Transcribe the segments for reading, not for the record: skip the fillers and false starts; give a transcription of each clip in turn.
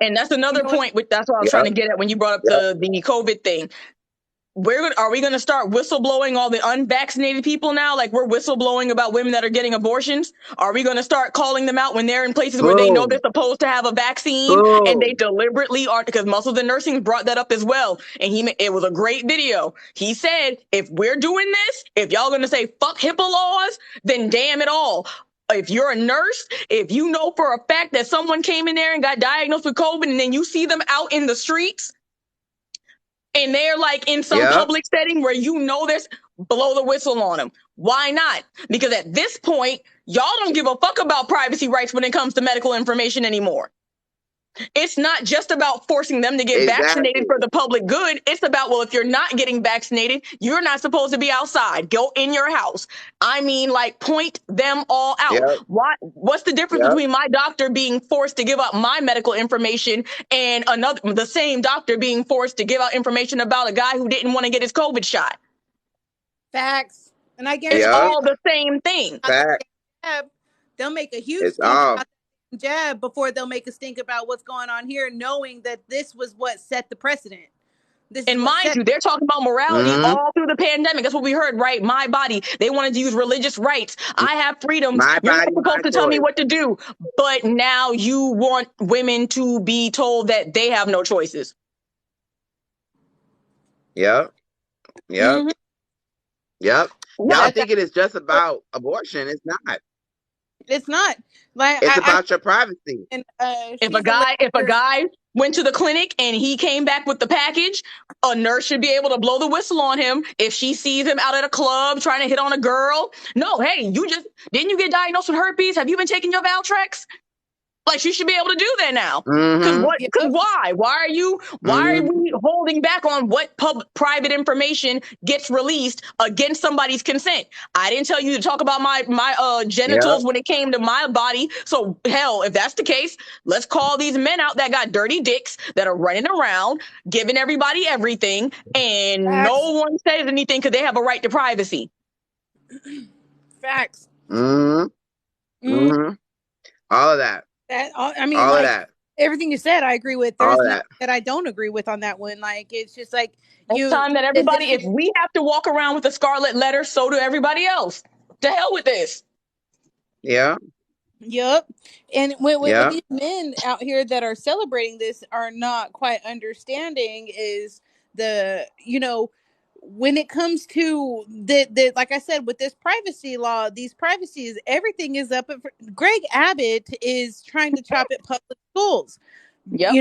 And that's another point. That's what I was trying to get at when you brought up the COVID thing. Are we going to start whistleblowing all the unvaccinated people now? Like we're whistleblowing about women that are getting abortions. Are we going to start calling them out when they're in places where they know they're supposed to have a vaccine and they deliberately aren't? Because Muscles and Nursing brought that up as well. And it was a great video. He said, if we're doing this, if y'all going to say fuck HIPAA laws, then damn it all. If you're a nurse, if you know for a fact that someone came in there and got diagnosed with COVID and then you see them out in the streets, and they're like in some public setting where you know this, blow the whistle on them. Why not? Because at this point, y'all don't give a fuck about privacy rights when it comes to medical information anymore. It's not just about forcing them to get vaccinated for the public good. It's about, well, if you're not getting vaccinated, you're not supposed to be outside. Go in your house. I mean, like, point them all out. What's the difference between my doctor being forced to give up my medical information and the same doctor being forced to give out information about a guy who didn't want to get his COVID shot? Facts. And I guess it's all the same thing. Facts. They'll make a huge jab before they'll make us think about what's going on here, knowing that this was what set the precedent. And mind you, they're talking about morality all through the pandemic. That's what we heard, right? My body. They wanted to use religious rights. I have freedoms. You're not supposed to tell me what to do. But now you want women to be told that they have no choices. Yep. Y'all think it is just about abortion. It's not. It's not. Like it's about your privacy. And, if a guy went to the clinic and he came back with the package, a nurse should be able to blow the whistle on him if she sees him out at a club trying to hit on a girl. No, hey, didn't you get diagnosed with herpes? Have you been taking your Valtrex? Like, she should be able to do that now. Because why? Why are we holding back on what private information gets released against somebody's consent? I didn't tell you to talk about my genitals when it came to my body. So hell, if that's the case, let's call these men out that got dirty dicks that are running around, giving everybody everything, and no one says anything because they have a right to privacy. Facts. All of that. All of that. Everything you said, I agree with. There's nothing that I don't agree with on that one. Like, it's just like it's time that everybody, if we have to walk around with a scarlet letter, so do everybody else. To hell with this. Yep. And what these men out here that are celebrating this are not quite understanding is when it comes to the like I said, with this privacy law, these privacies, everything is up. Greg Abbott is trying to chop at public schools. Yep.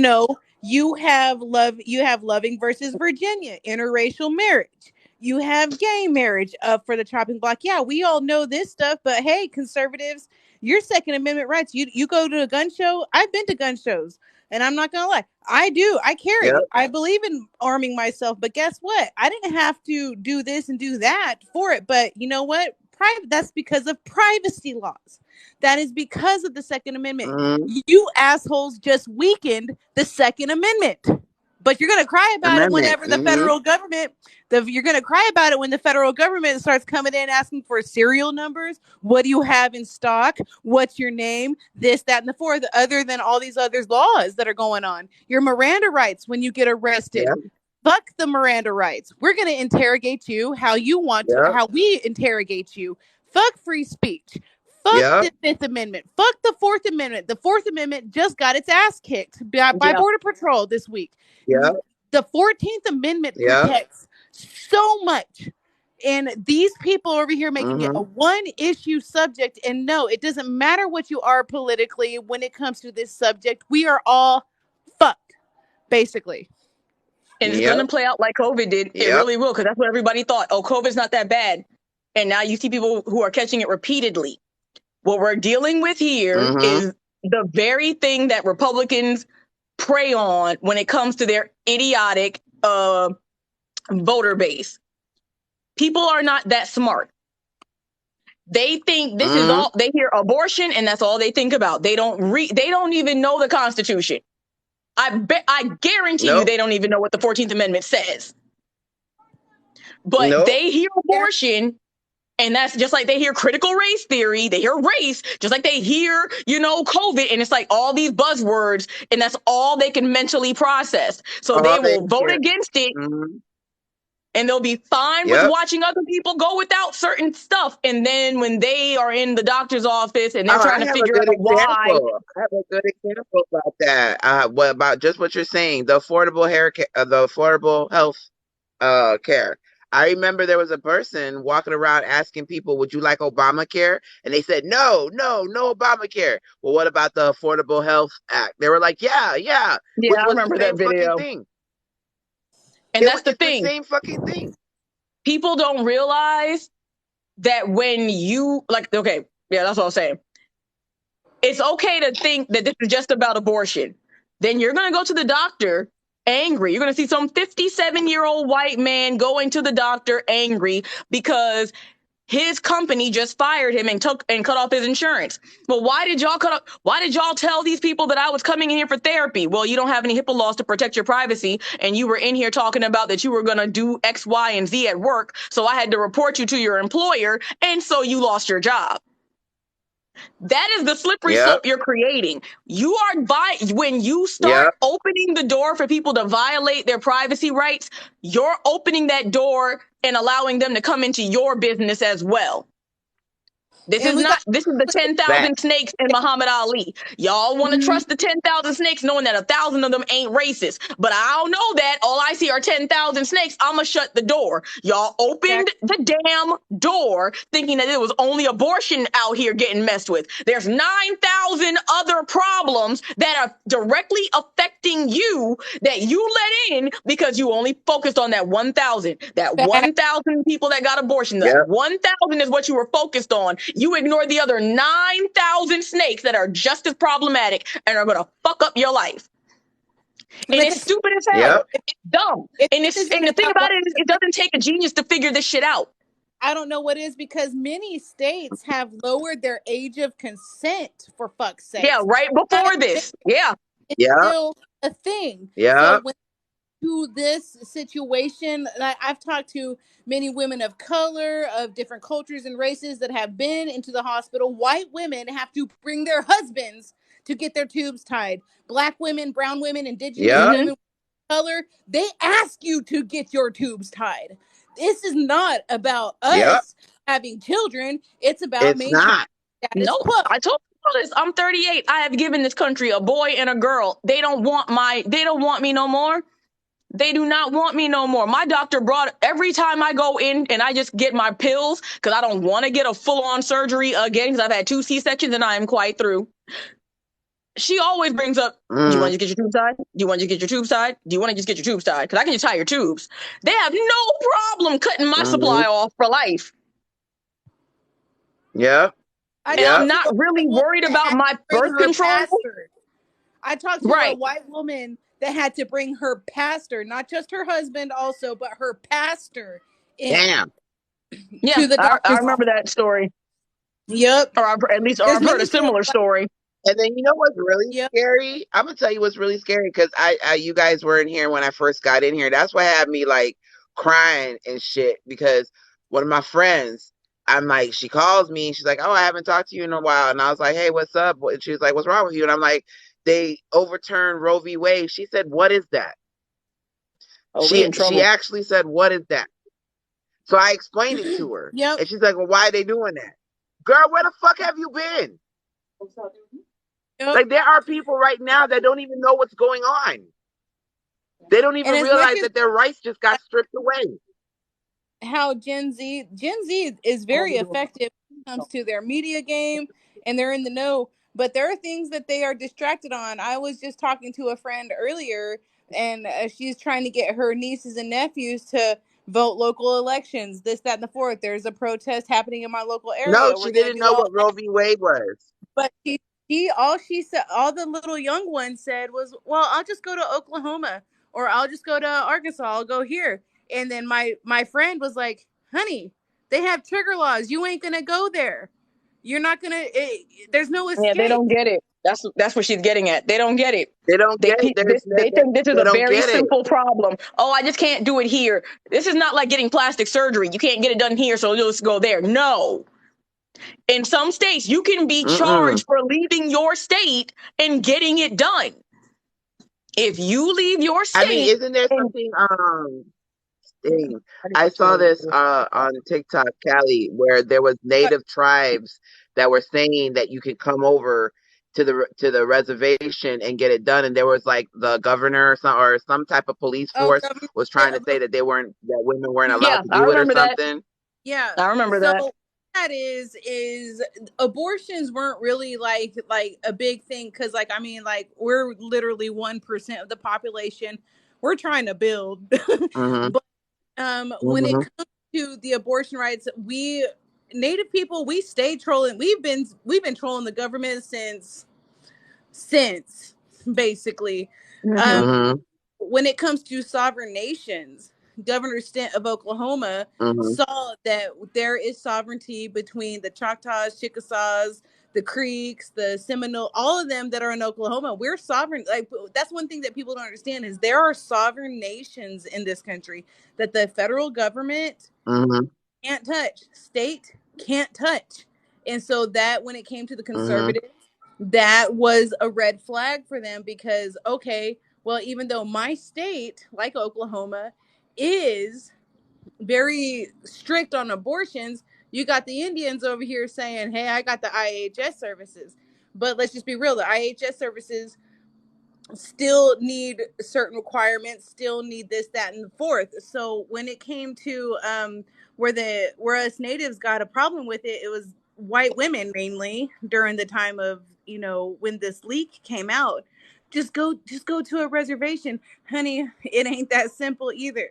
You have Loving versus Virginia, interracial marriage. You have gay marriage up for the chopping block. Yeah, we all know this stuff, but hey, conservatives, your Second Amendment rights. You go to a gun show. I've been to gun shows. And I'm not going to lie. I do. I carry. Yep. I believe in arming myself. But guess what? I didn't have to do this and do that for it. But you know what? That's because of privacy laws. That is because of the Second Amendment. You assholes just weakened the Second Amendment. But you're going to cry about it whenever the federal government, you're going to cry about it when the federal government starts coming in asking for serial numbers. What do you have in stock? What's your name? This, that, and the fourth, other than all these other laws that are going on. Your Miranda rights when you get arrested. Yep. Fuck the Miranda rights. We're going to interrogate you how you want to, how we interrogate you. Fuck free speech. Fuck the Fifth Amendment. Fuck the Fourth Amendment. The Fourth Amendment just got its ass kicked by Border Patrol this week. Yeah. The 14th Amendment protects so much. And these people over here making it a one-issue subject. And no, it doesn't matter what you are politically when it comes to this subject. We are all fucked, basically. And it's going to play out like COVID did. It really will, because that's what everybody thought. Oh, COVID's not that bad. And now you see people who are catching it repeatedly. What we're dealing with here is the very thing that Republicans prey on when it comes to their idiotic voter base. People are not that smart. They think this is all. They hear abortion and that's all they think about. They don't even know the Constitution. I guarantee you they don't even know what the 14th Amendment says. But they hear abortion And that's just like they hear critical race theory, they hear race, just like they hear, COVID, and it's like all these buzzwords, and that's all they can mentally process. So they will vote against it, and they'll be fine with watching other people go without certain stuff. And then when they are in the doctor's office and they're trying to figure out why. I have a good example about that. What about just what you're saying? The affordable the affordable health care. I remember there was a person walking around asking people, would you like Obamacare? And they said, no Obamacare. Well, what about the Affordable Health Act? They were like, yeah. Yeah, I remember that video. Thing. And that's the thing. The same fucking thing. People don't realize that when you, okay, yeah, that's what I'm saying. It's okay to think that this is just about abortion. Then you're going to go to the doctor angry. You're going to see some 57-year-old white man going to the doctor angry because his company just fired him and cut off his insurance. Well, why did y'all tell these people that I was coming in here for therapy? Well, you don't have any HIPAA laws to protect your privacy, and you were in here talking about that you were going to do X, Y, and Z at work, so I had to report you to your employer, and so you lost your job. That is the slippery slope you're creating. When you start opening the door for people to violate their privacy rights, you're opening that door and allowing them to come into your business as well. This is the 10,000 snakes in Muhammad Ali. Y'all want to trust the 10,000 snakes knowing that 1,000 of them ain't racist. But I don't know that. All I see are 10,000 snakes. I'm going to shut the door. Y'all opened the damn door thinking that it was only abortion out here getting messed with. There's 9,000 other problems that are directly affecting you that you let in because you only focused on that 1,000. That 1,000 people that got abortion. That 1,000 is what you were focused on. You ignore the other 9,000 snakes that are just as problematic and are going to fuck up your life. And it's stupid as hell. It's dumb. And the thing about it is it doesn't take a genius to figure this shit out. I don't know what is because many states have lowered their age of consent, for fuck's sake. Yeah, right before this. Yeah. It's still a thing. Yeah. So to this situation, I've talked to many women of color, of different cultures and races that have been into the hospital. White women have to bring their husbands to get their tubes tied. Black women, brown women, indigenous women of color, they ask you to get your tubes tied. This is not about us having children. It's about maintaining status quo. I told you this. I'm 38. I have given this country a boy and a girl. They don't want me no more. They do not want me no more. My doctor every time I go in and I just get my pills because I don't want to get a full-on surgery again because I've had 2 C-sections and I am quite through. She always brings up, do you want to just get your tubes tied? Do you want to just get your tubes tied? Do you want to just get your tubes tied? Because I can just tie your tubes. They have no problem cutting my supply off for life. Yeah. And I'm not really worried about my birth control. I talked to a white woman that had to bring her pastor, not just her husband also, but her pastor in. Damn. Yeah, to the I remember that story. Yep. Or I've heard a similar story. And then you know what's really scary? I'm gonna tell you what's really scary because you guys weren't here when I first got in here. That's what had me like crying and shit because one of my friends, she calls me and she's like, oh, I haven't talked to you in a while. And I was like, hey, what's up? And she was like, what's wrong with you? And I'm like, they overturned Roe v. Wade. She said, what is that? She actually said, what is that? So I explained it to her. And she's like, well, why are they doing that? Girl, where the fuck have you been? Like, there are people right now that don't even know what's going on. They don't even realize that their rights just got stripped away. How Gen Z is very effective when it comes to their media game, and they're in the know. But there are things that they are distracted on. I was just talking to a friend earlier, and she's trying to get her nieces and nephews to vote local elections, this, that, and the fourth. There's a protest happening in my local area. No, she didn't know what Roe v. Wade was. But she said, all the little young ones said was, well, I'll just go to Oklahoma, or I'll just go to Arkansas. I'll go here. And then my friend was like, honey, they have trigger laws. You ain't going to go there. You're not going to, there's no escape. Yeah, they don't get it. That's what she's getting at. They don't get it. They don't get it. They think this is They a don't very get it. simple problem. Oh, I just can't do it here. This is not like getting plastic surgery. You can't get it done here, so you'll just go there. No. In some states, you can be Mm-mm. charged for leaving your state and getting it done. If you leave your I mean, state, isn't there and something dang, I saw this on TikTok, Callie, where there was native tribes that were saying that you could come over to the reservation and get it done, and there was like the governor or some type of police Oh, force was trying to say that that women weren't allowed yeah, to I do it or remember that. something. yeah. I remember So that. that is abortions weren't really like a big thing because like I mean like we're literally 1% of the population. We're trying to build, Mm-hmm. but when it Mm-hmm. comes to the abortion rights, we Native people we stay trolling. We've been trolling the government since basically. Mm-hmm. Um, Mm-hmm. when it comes to sovereign nations, Governor Stent of Oklahoma Mm-hmm. saw that there is sovereignty between the Choctaws, Chickasaws, the Creeks, the Seminole, all of them that are in Oklahoma. We're sovereign. Like that's one thing that people don't understand is there are sovereign nations in this country that the federal government Mm-hmm. can't touch, state can't touch. And so that when it came to the Mm-hmm. conservatives, that was a red flag for them because okay, well even though my state, like Oklahoma, is very strict on abortions, you got the Indians over here saying, "Hey, I got the IHS services." But let's just be real, the IHS services still need certain requirements, still need this, that, and the fourth. So when it came to where us natives got a problem with it, it was white women mainly during the time of when this leak came out. Just go to a reservation, honey. It ain't that simple either.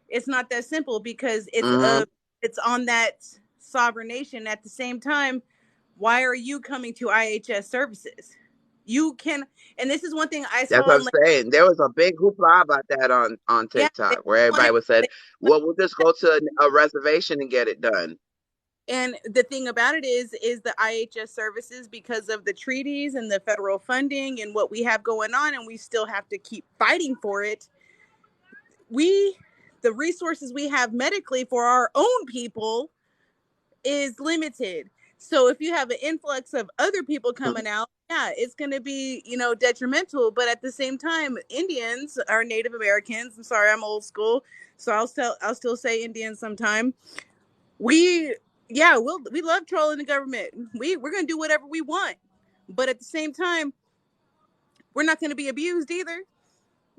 It's not that simple because Mm-hmm. it's on that sovereign nation. At the same time, why are you coming to IHS services? You can, and this is one thing I That's saw what I'm on like, saying. There was a big hoopla about that on yeah, TikTok where everybody wanted, was said, they "Well, we'll just go to a reservation and get it done." and the thing about it is the IHS services because of the treaties and the federal funding and what we have going on, and we still have to keep fighting for it. The resources we have medically for our own people is limited. So if you have an influx of other people coming out, yeah, it's going to be, detrimental. But at the same time, Indians are Native Americans. I'm sorry, I'm old school, so I'll still say Indians sometime. We yeah, we love trolling the government. We're going to do whatever we want, but at the same time, we're not going to be abused either.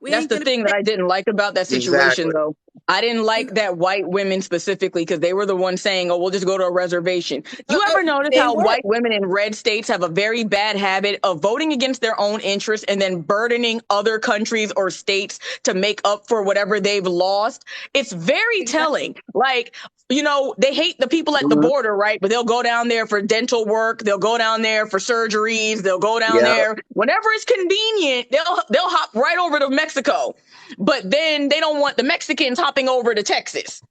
We That's ain't the going to thing that I didn't like about that situation, Exactly. though. I didn't like that white women specifically because they were the ones saying, "Oh, we'll just go to a reservation." You ever notice they how were. white women in red states have a very bad habit of voting against their own interests and then burdening other countries or states to make up for whatever they've lost? It's very Exactly. telling. Like, they hate the people at the Mm-hmm. border, right? But they'll go down there for dental work. They'll go down there for surgeries. They'll go down Yeah. there whenever it's convenient. They'll hop right over to Mexico, but then they don't want the Mexicans hopping over to Texas.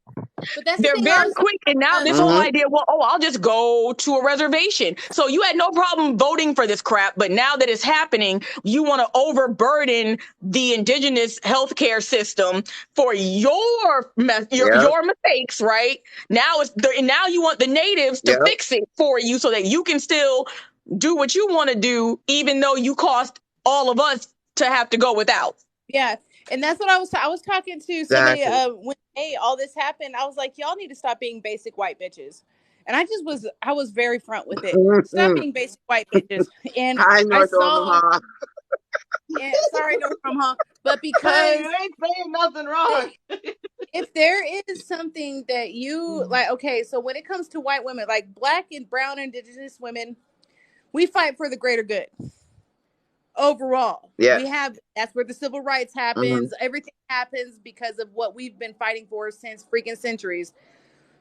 But that's the They're thing very also. quick. And now this whole Mm-hmm. idea, well, oh, I'll just go to a reservation. So you had no problem voting for this crap. But now that it's happening, you want to overburden the indigenous healthcare system for Yep. your mistakes, right? Now you want the natives to Yep. fix it for you so that you can still do what you want to do, even though you cost all of us to have to go without. Yeah, and that's what I was talking to somebody Exactly. when all this happened. I was like, y'all need to stop being basic white bitches. And I was very front with it. Stop Mm-hmm. being basic white bitches. And Hi, I North saw, Omaha. yeah, sorry, no from huh? But Hey, because you ain't saying nothing wrong. if there is something that you like, okay, so when it comes to white women, like black and brown indigenous women, we fight for the greater good. Overall, Yes. we have that's where the civil rights Mm-hmm. happens. Everything happens because of what we've been fighting for since freaking centuries.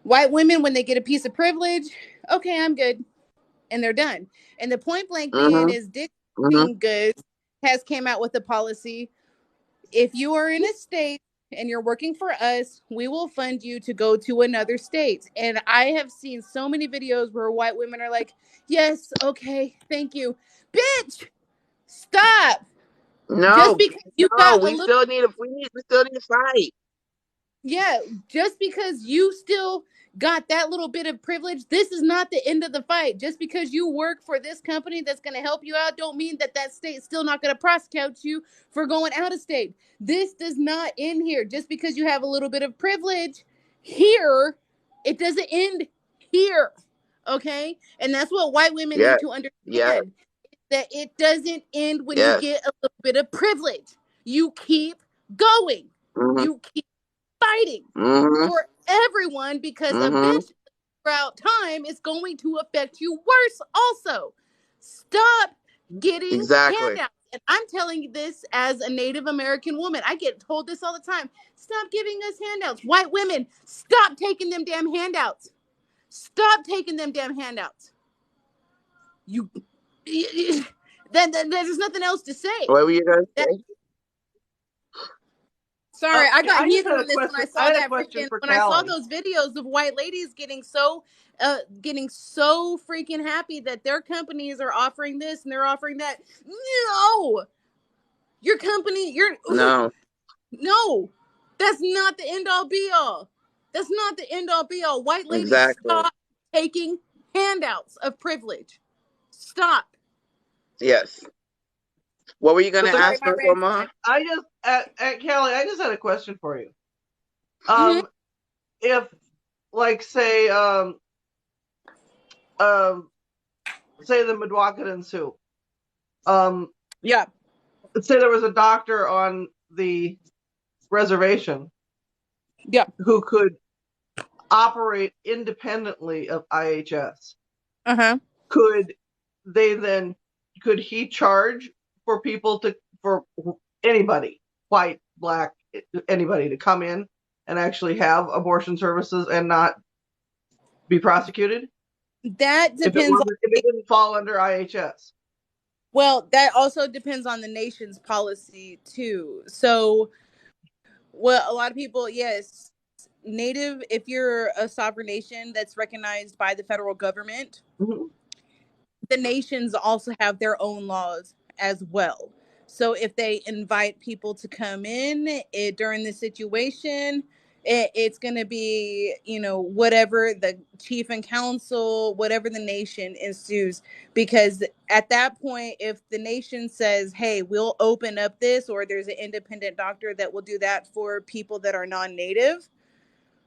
White women, when they get a piece of privilege, okay, I'm good, and they're done. And the point blank being Mm-hmm. is Dick Mm-hmm. Goods has came out with a policy. If you are in a state and you're working for us, we will fund you to go to another state. And I have seen so many videos where white women are like, yes, okay, thank you. Bitch, Stop. No, just because you got we still need to fight. Yeah, just because you still got that little bit of privilege, this is not the end of the fight. Just because you work for this company that's going to help you out, don't mean that that state's still not going to prosecute you for going out of state. This does not end here. Just because you have a little bit of privilege here, it doesn't end here. Okay? And that's what white women need to understand. That it doesn't end when you get a little bit of privilege. You keep going. Mm-hmm. You keep fighting for everyone, because eventually throughout time it's going to affect you worse also. Stop getting handouts. And I'm telling you this as a Native American woman. I get told this all the time. Stop giving us handouts. White women, stop taking them damn handouts. Stop taking them damn handouts. Then there's nothing else to say. What were you gonna say? Sorry, I got heated on this when I saw that when I saw those videos of white ladies getting so freaking happy that their companies are offering this and they're offering that. No, your company, no, that's not the end all be all. That's not the end all be all. White ladies, stop taking handouts of privilege. Stop. Yes. What were you going to ask, Mama? Aunt.Calei, I just had a question for you. If, like, say the Mdewakanton Sioux, say there was a doctor on the reservation, who could operate independently of IHS. Could he charge for people for anybody, white, black, anybody, to come in and actually have abortion services and not be prosecuted? That depends if it didn't fall under IHS. Well, that also depends on the nation's policy too. So, well, a lot of people, yes, Native, if you're a sovereign nation that's recognized by the federal government, the nations also have their own laws as well. So if they invite people to come in during the situation, it's going to be, whatever the chief and council, whatever the nation ensues. Because at that point, if the nation says, hey, we'll open up this, or there's an independent doctor that will do that for people that are non-native,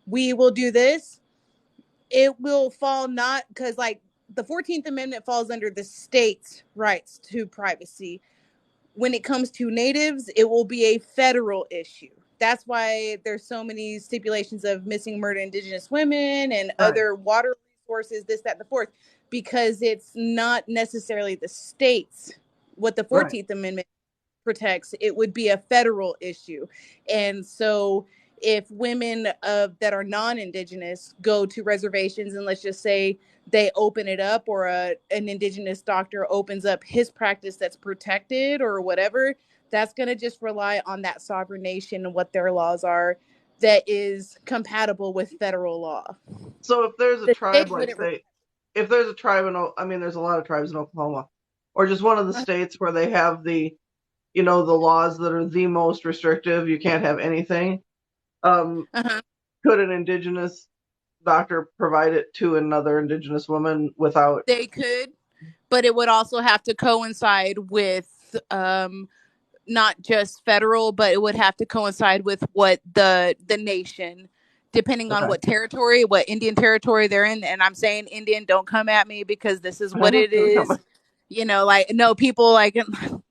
we will do this. It will fall not because, like, the 14th Amendment falls under the state's rights to privacy. When it comes to natives, it will be a federal issue. That's why there's so many stipulations of missing, murder, indigenous women and other water resources, this, that, the fourth, because it's not necessarily the states what the 14th Amendment protects. It would be a federal issue. And so if women that are non-indigenous go to reservations, and let's just say they open it up, or an indigenous doctor opens up his practice that's protected or whatever, that's going to just rely on that sovereign nation and what their laws are that is compatible with federal law. So if there's a tribe, like, say, if there's a tribe there's a lot of tribes in Oklahoma, or just one of the states where they have the laws that are the most restrictive, you can't have anything. Could an indigenous doctor provide it to another indigenous woman without? They could, but it would also have to coincide with not just federal, but it would have to coincide with what the nation, depending on what territory, what Indian territory they're in. And I'm saying Indian, don't come at me, because this is what it is. No, people, like,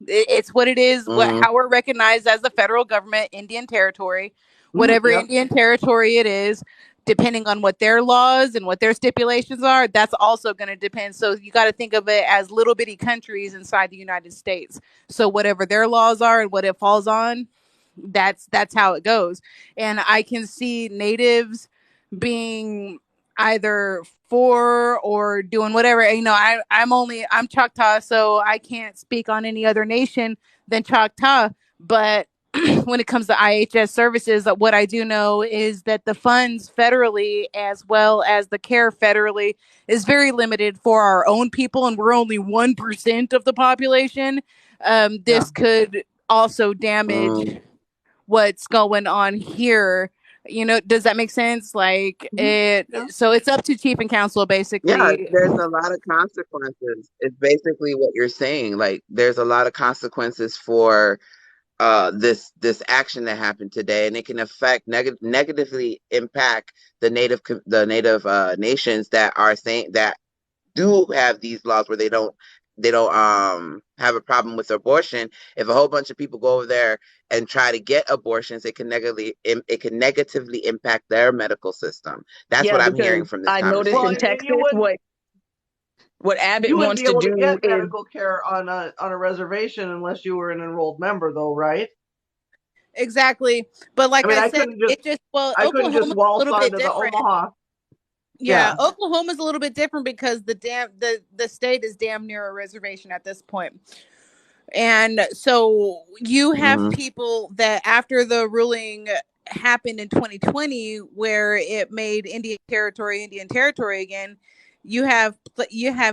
it's what it is, how we're recognized as the federal government, Indian territory, whatever Indian territory it is, depending on what their laws and what their stipulations are, that's also going to depend. So you got to think of it as little bitty countries inside the United States. So whatever their laws are and what it falls on, that's how it goes. And I can see natives being either for or doing whatever. I'm Choctaw, so I can't speak on any other nation than Choctaw. But when it comes to IHS services, what I do know is that the funds federally, as well as the care federally, is very limited for our own people, and we're only 1% of the population. this could also damage what's going on here. Does that make sense? Like so it's up to chief and council basically. Yeah, there's a lot of consequences. It's basically what you're saying. Like there's a lot of consequences for this action that happened today, and it can affect negatively impact the native nations that are saying that do have these laws where they don't have a problem with abortion. If a whole bunch of people go over there and try to get abortions, it can negatively impact their medical system. That's what I'm hearing from this I noticed in conversation. Texas what Abbott you wouldn't wants be to able do to get is medical care on a reservation unless you were an enrolled member, though, right? Exactly. But like I said, I couldn't just waltz onto the Omaha. Yeah, Oklahoma's a little bit different because the state is damn near a reservation at this point. And so you have people that after the ruling happened in 2020 where it made Indian territory again, you have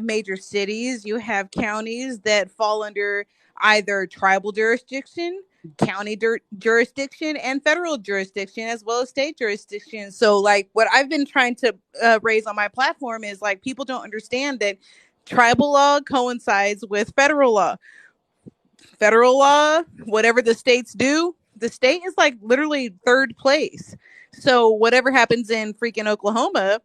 major cities, you have counties that fall under either tribal jurisdiction, county jurisdiction, and federal jurisdiction, as well as state jurisdiction. So like what I've been trying to raise on my platform is like people don't understand that tribal law coincides with federal law. Federal law, whatever the states do, the state is like literally third place. So whatever happens in freaking Oklahoma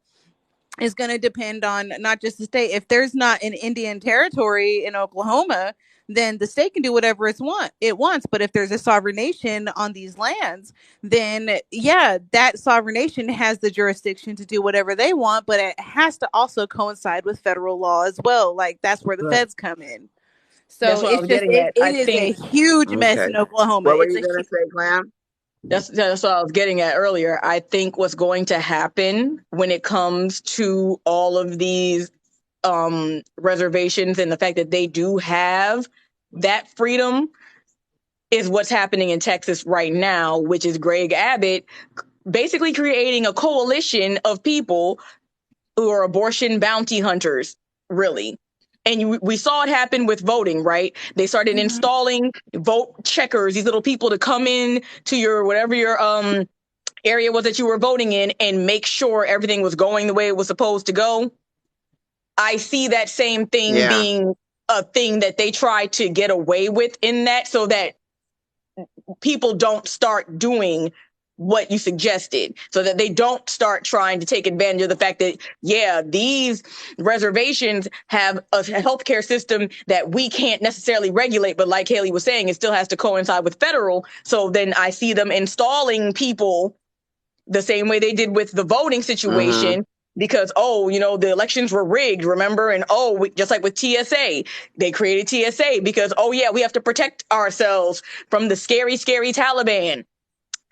is going to depend on not just the state. If there's not an Indian territory in Oklahoma, then the state can do whatever it wants. But if there's a sovereign nation on these lands, then yeah, that sovereign nation has the jurisdiction to do whatever they want, but it has to also coincide with federal law as well. Like that's where the feds come in. So it's just it is a huge mess in Oklahoma. What were you gonna say, Glam? That's what I was getting at earlier. I think what's going to happen when it comes to all of these reservations and the fact that they do have that freedom is what's happening in Texas right now, which is Greg Abbott basically creating a coalition of people who are abortion bounty hunters, really. And we saw it happen with voting, right? They started installing vote checkers, these little people to come in to your whatever your area was that you were voting in and make sure everything was going the way it was supposed to go. I see that same thing being a thing that they try to get away with in that so that people don't start doing what you suggested, so that they don't start trying to take advantage of the fact that, yeah, these reservations have a healthcare system that we can't necessarily regulate, but like Calei was saying, it still has to coincide with federal. So then I see them installing people the same way they did with the voting situation. Because, the elections were rigged, remember? And, just like with TSA, they created TSA because, we have to protect ourselves from the scary, scary Taliban.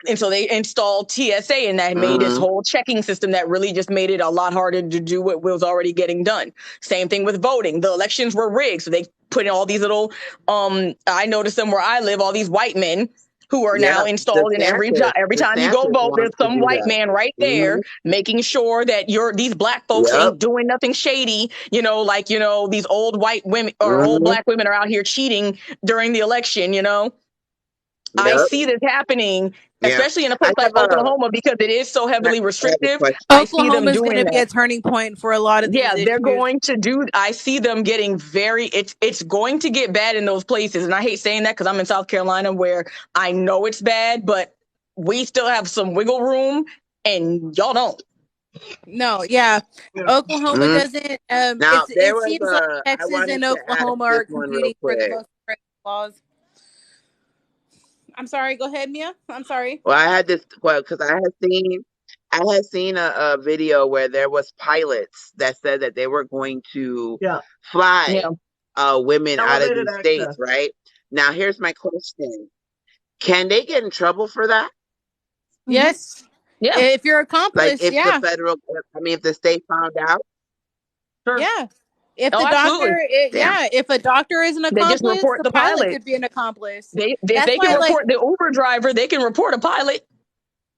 And so they installed TSA, and that made this whole checking system that really just made it a lot harder to do what was already getting done. Same thing with voting. The elections were rigged. So they put in all these little, I noticed them where I live, all these white men who are now installed in every time you go vote, there's some white man right there making sure that these black folks ain't doing nothing shady, these old white women or old black women are out here cheating during the election, I see this happening, especially in a place like Oklahoma, because it is so heavily restrictive. Oklahoma is going to be a turning point for a lot of these issues. They're going to do. I see them getting it's going to get bad in those places, and I hate saying that because I'm in South Carolina where I know it's bad, but we still have some wiggle room, and y'all don't. No, Oklahoma doesn't. Now, it seems like Texas and Oklahoma are competing for the most laws. I'm sorry. Go ahead, Mia. I'm sorry. Well, I had this because I had seen a video where there was pilots that said that they were going to fly women out of the states. Right now, here's my question: can they get in trouble for that? Yes. Yeah. If you're accomplice, like if the federal, if the state found out. Sure. Yeah. If the doctor, if a doctor is an accomplice, they just report the pilot could be an accomplice. They can report the Uber driver. They can report a pilot.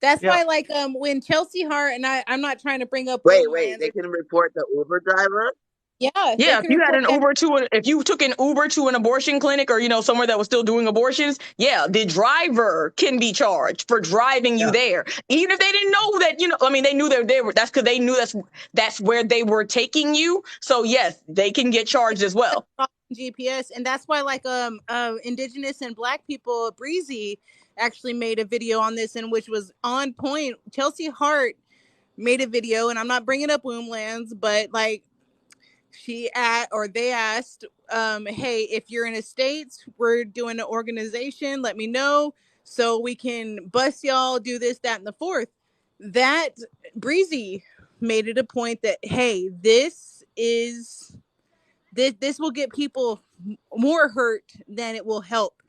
That's why, when Chelsea Hart and I'm not trying to bring up. Wait, they can report the Uber driver. Yeah, if you had an Uber if you took an Uber to an abortion clinic or somewhere that was still doing abortions, the driver can be charged for driving you there, even if they didn't know that. They knew they were. That's because they knew that's where they were taking you. So yes, they can get charged as well. GPS, and that's why Indigenous and Black people, Breezy actually made a video on this, and which was on point. Chelsea Hart made a video, and I'm not bringing up Womblands, but like they asked, hey, if you're in a state, we're doing an organization, let me know so we can bust y'all, do this, that, and the fourth. That Breezy made it a point that, hey, this will get people more hurt than it will help.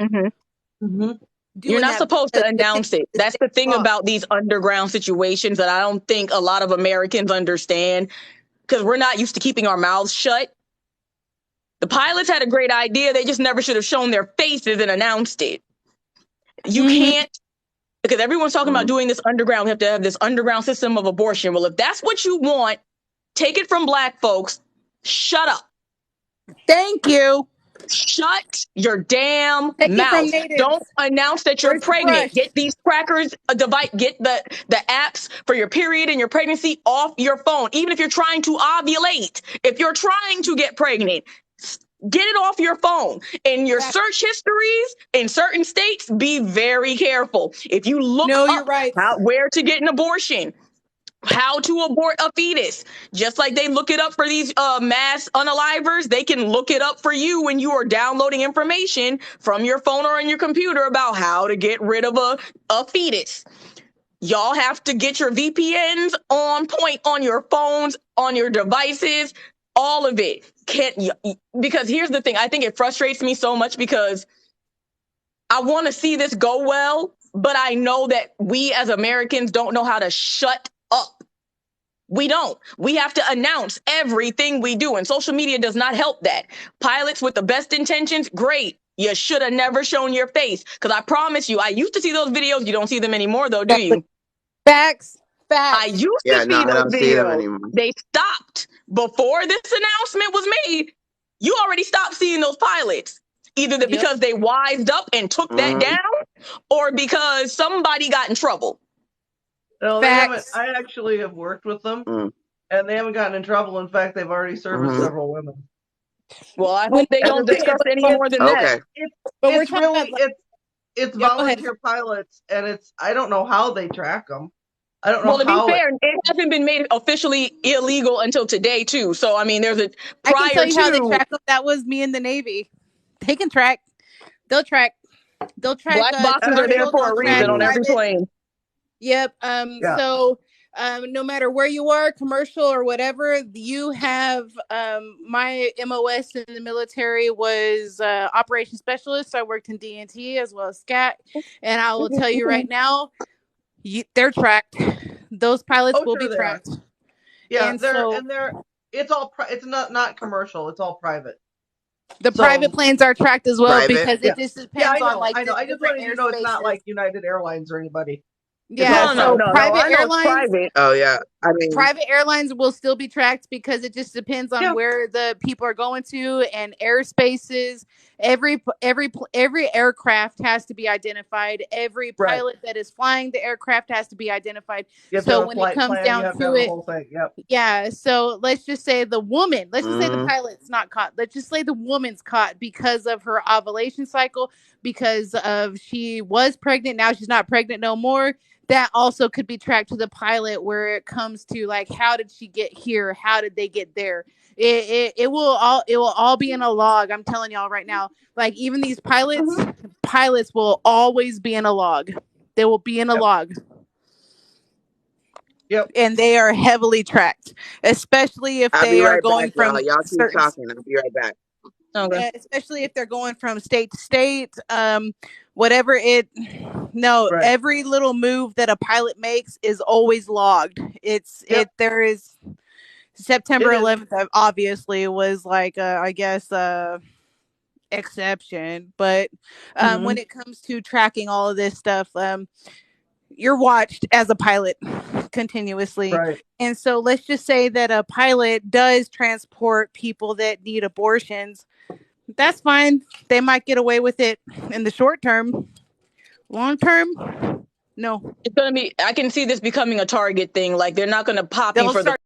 You're not supposed to announce it. That's the thing about these underground situations that I don't think a lot of Americans understand, because we're not used to keeping our mouths shut. The pilots had a great idea. They just never should have shown their faces and announced it. You can't, because everyone's talking about doing this underground. We have to have this underground system of abortion. Well, if that's what you want, take it from Black folks. Shut up. Thank you. Shut your damn mouth. Don't announce that you're pregnant. Get these crackers, get the apps for your period and your pregnancy off your phone. Even if you're trying to ovulate, if you're trying to get pregnant, get it off your phone. In your search histories in certain states, be very careful. If you look up where to get an abortion, how to abort a fetus, just like they look it up for these mass unalivers, they can look it up for you when you are downloading information from your phone or on your computer about how to get rid of a fetus. Y'all have to get your VPNs on point on your phones, on your devices, all of it. Because here's the thing, I think it frustrates me so much because I want to see this go well, but I know that we as Americans don't know how to shut up. We don't. We have to announce everything we do, and social media does not help that. Pilots with the best intentions, great. You should have never shown your face, because I promise you, I used to see those videos. You don't see them anymore, though, do you? Facts. I used to see those videos. They stopped before this announcement was made. You already stopped seeing those pilots, either because they wised up and took that down, or because somebody got in trouble. No, they haven't. I actually have worked with them, and they haven't gotten in trouble. In fact, they've already serviced several women. Well, I hope they don't discuss any more than that. It's volunteer pilots, and I don't know how they track them. I don't know. Well, to be fair, it hasn't been made officially illegal until today, too. So, I mean, there's a prior I can tell you how they track them. That was me in the Navy. They can track. They'll track. Black boxes are there for a reason on every plane. Yep. So, no matter where you are, commercial or whatever, you have my MOS in the military was operations specialist. So I worked in DNT as well as SCAT, and I will tell you right now, they're tracked. Those pilots will be tracked. Yeah, it's not commercial. It's all private. The private planes are tracked as well because it just depends on I know. I just wanted you to know it's not like United Airlines or anybody. Yeah, no, private airlines. Private. Oh yeah, I mean, private airlines will still be tracked because it just depends on where the people are going to and airspaces. Every aircraft has to be identified. Every pilot that is flying the aircraft has to be identified. So when it comes down to it, so let's just say the woman. Let's just say the pilot's not caught. Let's just say the woman's caught because of her ovulation cycle, because of she was pregnant, now she's not pregnant no more. That also could be tracked to the pilot, where it comes to like, how did she get here? How did they get there? It will all be in a log. I'm telling y'all right now. Like even these pilots will always be in a log. They will be in a log. Yep. And they are heavily tracked, especially if they are going from y'all keep talking. I'll be right back. Okay. Especially if they're going from state to state, whatever every little move that a pilot makes is always logged. There is September 11th obviously was like I guess exception, but when it comes to tracking all of this stuff, you're watched as a pilot. continuously. Right. And so let's just say that a pilot does transport people that need abortions. That's fine. They might get away with it in the short term. Long term, no. It's gonna be. I can see this becoming a Target thing. Like they're not gonna pop you for the